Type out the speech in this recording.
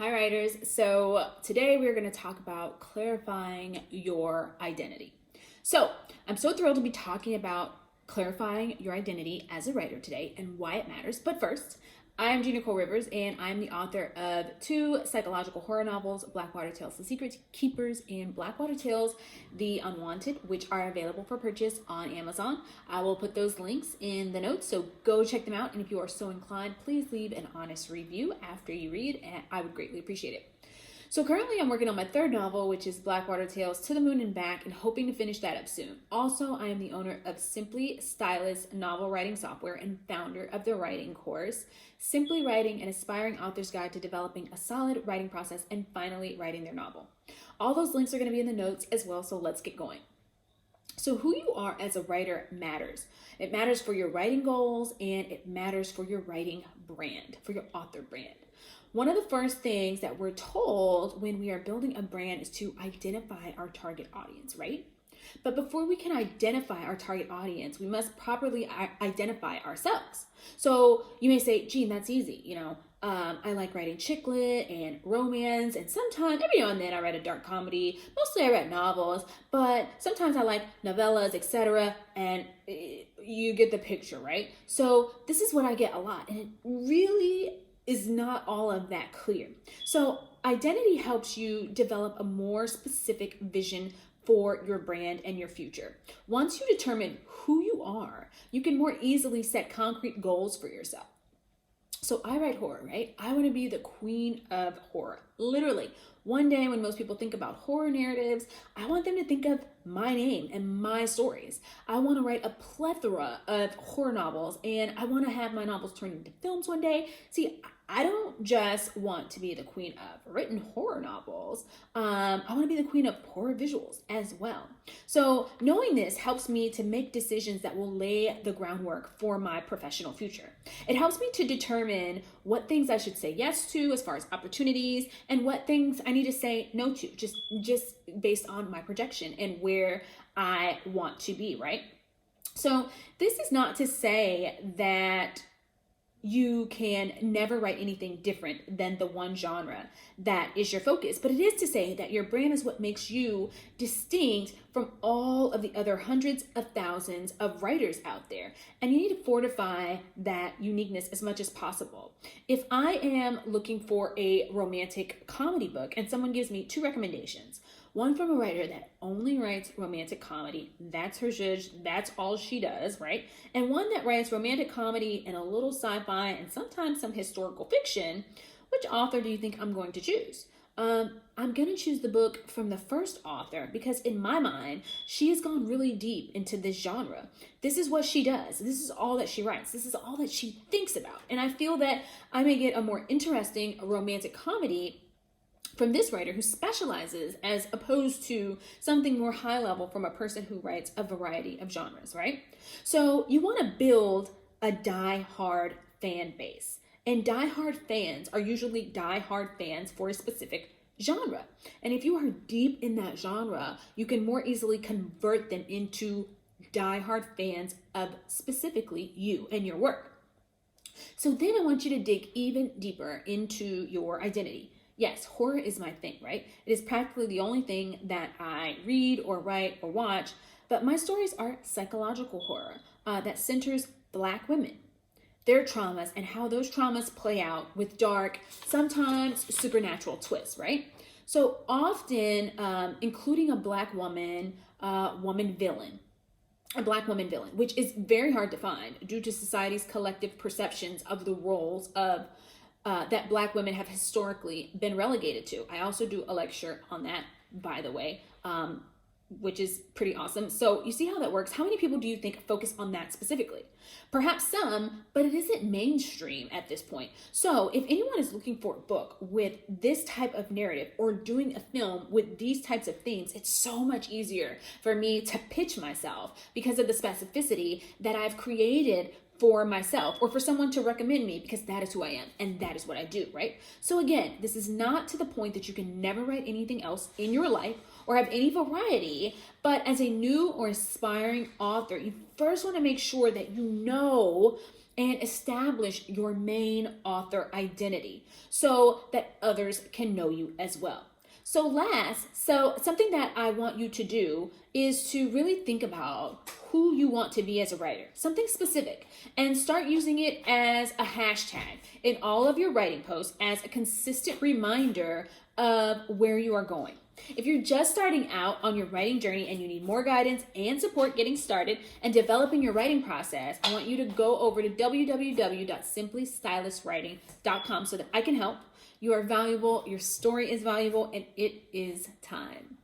Hi, writers. So today we're going to talk about clarifying your identity. So I'm so thrilled to be talking about clarifying your identity as a writer today and why it matters. But first, I am Gina Cole Rivers, and I'm the author of two psychological horror novels, Blackwater Tales, The Secret Keepers, and Blackwater Tales, The Unwanted, which are available for purchase on Amazon. I will put those links in the notes, so go check them out. And if you are so inclined, please leave an honest review after you read, and I would greatly appreciate it. So currently I'm working on my third novel, which is Blackwater Tales to the Moon and Back, and hoping to finish that up soon. Also, I am the owner of Simply Stylus novel writing software and founder of the writing course, Simply Writing, an aspiring author's guide to developing a solid writing process and finally writing their novel. All those links are going to be in the notes as well, so let's get going. So who you are as a writer matters. It matters for your writing goals, and it matters for your writing brand, for your author brand. One of the first things that we're told when we are building a brand is to identify our target audience, right? But before we can identify our target audience, we must properly identify ourselves. So you may say, Gene, that's easy. I like writing chick lit and romance, and sometimes, every now and then, I write a dark comedy. Mostly I write novels, but sometimes I like novellas, etc. And you get the picture, right? So this is what I get a lot, and it really is not all of that clear. So identity helps you develop a more specific vision for your brand and your future. Once you determine who you are, you can more easily set concrete goals for yourself. So I write horror, right? I want to be the queen of horror. Literally, one day when most people think about horror narratives, I want them to think of my name and my stories. I want to write a plethora of horror novels, and I want to have my novels turned into films one day. See, I don't just want to be the queen of written horror novels. I want to be the queen of horror visuals as well. So knowing this helps me to make decisions that will lay the groundwork for my professional future. It helps me to determine what things I should say yes to as far as opportunities, and what things I need to say no to, just based on my projection and where I want to be, right? So this is not to say that you can never write anything different than the one genre that is your focus. But it is to say that your brand is what makes you distinct from all of the other hundreds of thousands of writers out there. And you need to fortify that uniqueness as much as possible. If I am looking for a romantic comedy book and someone gives me two recommendations, one from a writer that only writes romantic comedy, that's her zhuzh, that's all she does, right? And one that writes romantic comedy and a little sci-fi and sometimes some historical fiction, which author do you think I'm going to choose? I'm going to choose the book from the first author because in my mind, she has gone really deep into this genre. This is what she does. This is all that she writes. This is all that she thinks about. And I feel that I may get a more interesting romantic comedy from this writer who specializes, as opposed to something more high level from a person who writes a variety of genres, right? So you want to build a diehard fan base. And diehard fans are usually diehard fans for a specific genre. And if you are deep in that genre, you can more easily convert them into diehard fans of specifically you and your work. So then I want you to dig even deeper into your identity. Yes, horror is my thing, right? It is practically the only thing that I read or write or watch, but my stories are psychological horror that centers Black women, their traumas, and how those traumas play out with dark, sometimes supernatural twists, right? So often including a Black woman, villain, a Black woman villain, which is very hard to find due to society's collective perceptions of the roles of that Black women have historically been relegated to. I also do a lecture on that, by the way, which is pretty awesome. So you see how that works. How many people do you think focus on that specifically? Perhaps some, but it isn't mainstream at this point. So if anyone is looking for a book with this type of narrative or doing a film with these types of themes, it's so much easier for me to pitch myself because of the specificity that I've created for myself, or for someone to recommend me, because that is who I am and that is what I do, right? So again, this is not to the point that you can never write anything else in your life or have any variety, but as a new or aspiring author, you first want to make sure that you know and establish your main author identity so that others can know you as well. So something that I want you to do is to really think about who you want to be as a writer, something specific, and start using it as a hashtag in all of your writing posts as a consistent reminder of where you are going. If you're just starting out on your writing journey and you need more guidance and support getting started and developing your writing process, I want you to go over to www.simplystyluswriting.com so that I can help. You are valuable, your story is valuable, and it is time.